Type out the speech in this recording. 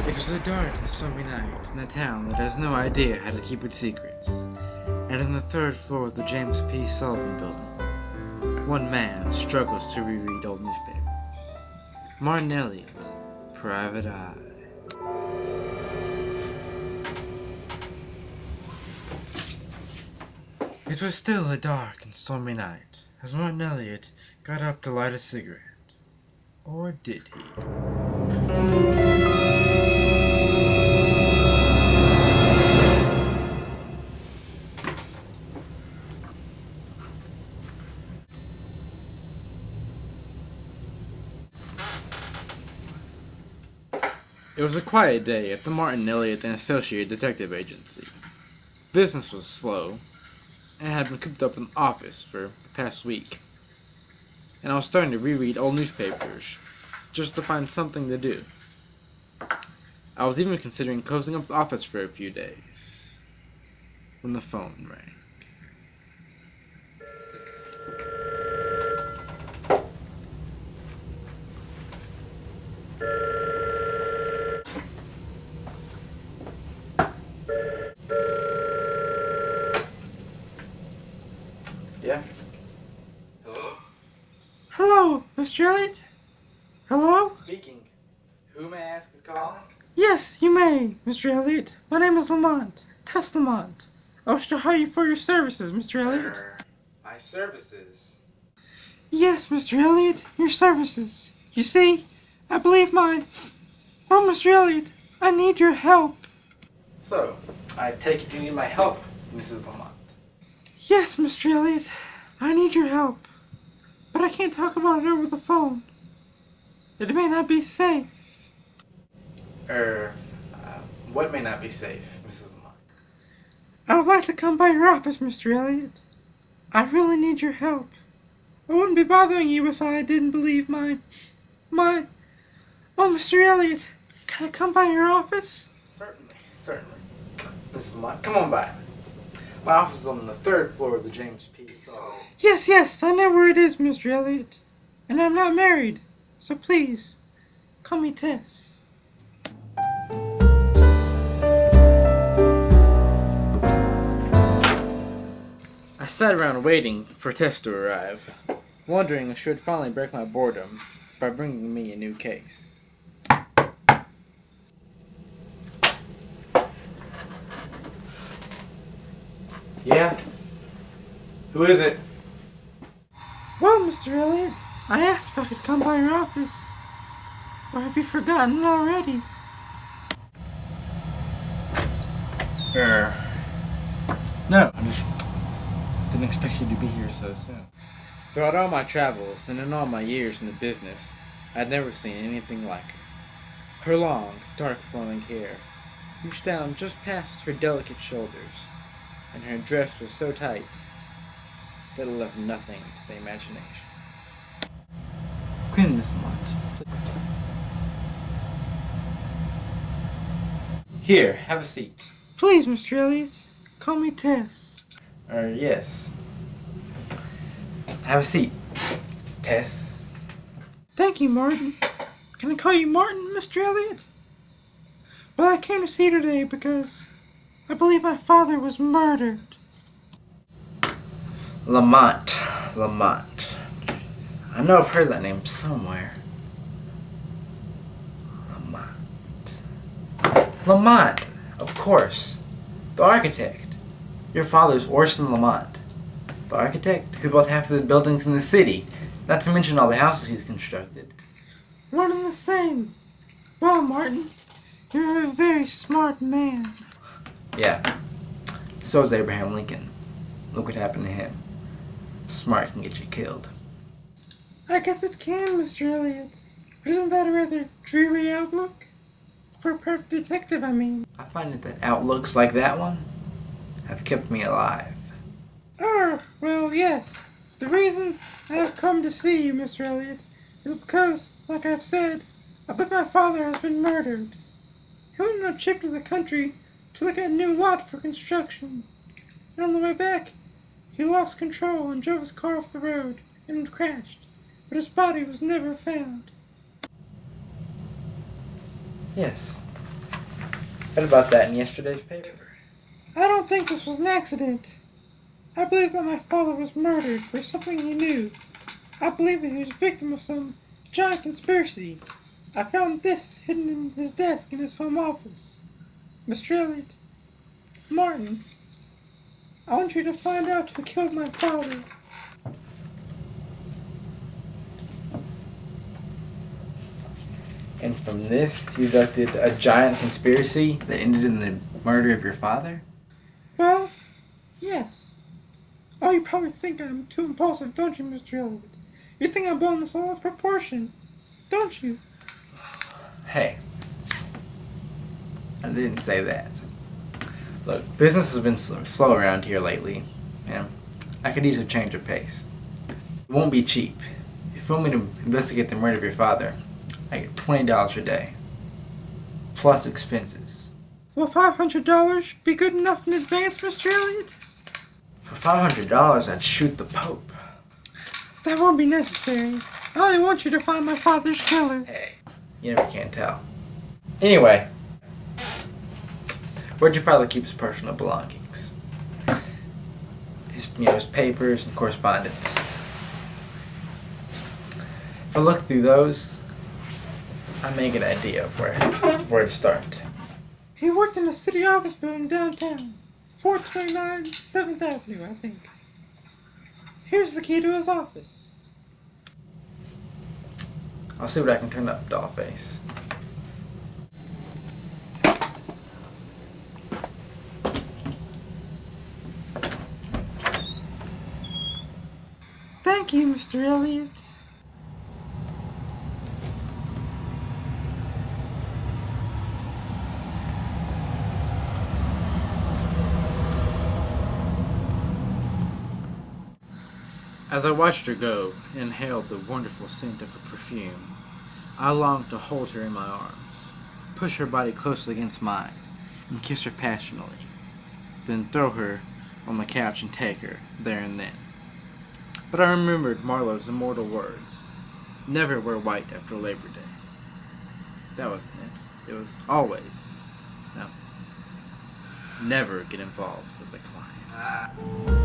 It was a dark and stormy night in a town that has no idea how to keep its secrets. And on the third floor of the James P. Sullivan building, one man struggles to reread old newspapers. Martin Eliot, Private Eye. It was still a dark and stormy night as Martin Eliot got up to light a cigarette. Or did he? It was a quiet day at the Martin Eliot and Associated Detective Agency. Business was slow, and I had been cooped up in the office for the past week. And I was starting to reread old newspapers, just to find something to do. I was even considering closing up the office for a few days, when the phone rang. Yeah? Hello? Hello, Mr. Eliot? Hello? Speaking. Who may I ask is calling? Yes, you may, Mr. Eliot. My name is Lamont. Tess Lamont. I wish to hire you for your services, Mr. Eliot. My services. Yes, Mr. Eliot, your services. You see, I believe Oh, Mr. Eliot, I need your help. So, I take it you need my help, Mrs. Lamont. Yes, Mr. Eliot, I need your help. But I can't talk about it over the phone. It may not be safe. What may not be safe, Mrs. Lamont? I would like to come by your office, Mr. Eliot. I really need your help. I wouldn't be bothering you if I didn't believe Oh, Mr. Eliot, can I come by your office? Certainly. Mrs. Lamont, come on by. My office is on the third floor of the James P. Sullivan. Yes, I know where it is, Mr. Eliot. And I'm not married, so please, call me Tess. I sat around waiting for Tess to arrive, wondering if she would finally break my boredom by bringing me a new case. Yeah? Who is it? Well, Mr. Eliot, I asked if I could come by your office. Or have you forgotten already? No, I just didn't expect you to be here so soon. Throughout all my travels and in all my years in the business, I'd never seen anything like her. Her long, dark flowing hair reached down just past her delicate shoulders, and her dress was so tight that it left nothing to the imagination. Queen Miss Lamont. Here, have a seat. Please, Mr. Eliot, call me Tess. Yes. Have a seat, Tess. Thank you, Martin. Can I call you Martin, Mr. Eliot? Well, I came to see you today because I believe my father was murdered. Lamont. I know I've heard that name somewhere. Lamont, of course. The architect. Your father's Orson Lamont. The architect who built half of the buildings in the city, not to mention all the houses he's constructed. One and the same. Well, Martin, you're a very smart man. Yeah. So is Abraham Lincoln. Look what happened to him. Smart can get you killed. I guess it can, Mr. Eliot. Isn't that a rather dreary outlook? For a perfect detective, I mean. I find that outlooks like that one have kept me alive. Well, yes. The reason I have come to see you, Mr. Eliot, is because, like I've said, I bet my father has been murdered. He went on a trip to the country to look at a new lot for construction. And on the way back, he lost control and drove his car off the road and crashed. But his body was never found. Yes, What about that in yesterday's paper? I don't think this was an accident. I believe that my father was murdered for something he knew. I believe that he was a victim of some giant conspiracy. I found this hidden in his desk in his home office. Mr. Elliot, Martin, I want you to find out who killed my father. And from this, you deducted a giant conspiracy that ended in the murder of your father? Well, yes. Oh, you probably think I'm too impulsive, don't you, Mr. Elliot? You think I'm blowing this all out of proportion, don't you? Hey, I didn't say that. Look, business has been slow around here lately, and I could use a change of pace. It won't be cheap. If you want me to investigate the murder of your father, I get $20 a day, plus expenses. Will $500 be good enough in advance, Mr. Elliot? For $500, I'd shoot the Pope. That won't be necessary. I only want you to find my father's killer. Hey, you never can tell. Anyway, where'd your father keep his personal belongings? His papers and correspondence. If I look through those, I may get an idea of where to start. He worked in a city office building downtown. 429 7th Avenue, I think. Here's the key to his office. I'll see what I can turn up, dollface. Thank you, Mr. Elliot. As I watched her go and inhaled the wonderful scent of her perfume, I longed to hold her in my arms, push her body closely against mine, and kiss her passionately, then throw her on the couch and take her there and then. But I remembered Marlowe's immortal words, never wear white after Labor Day. That wasn't it. It was always, no, never get involved with a client.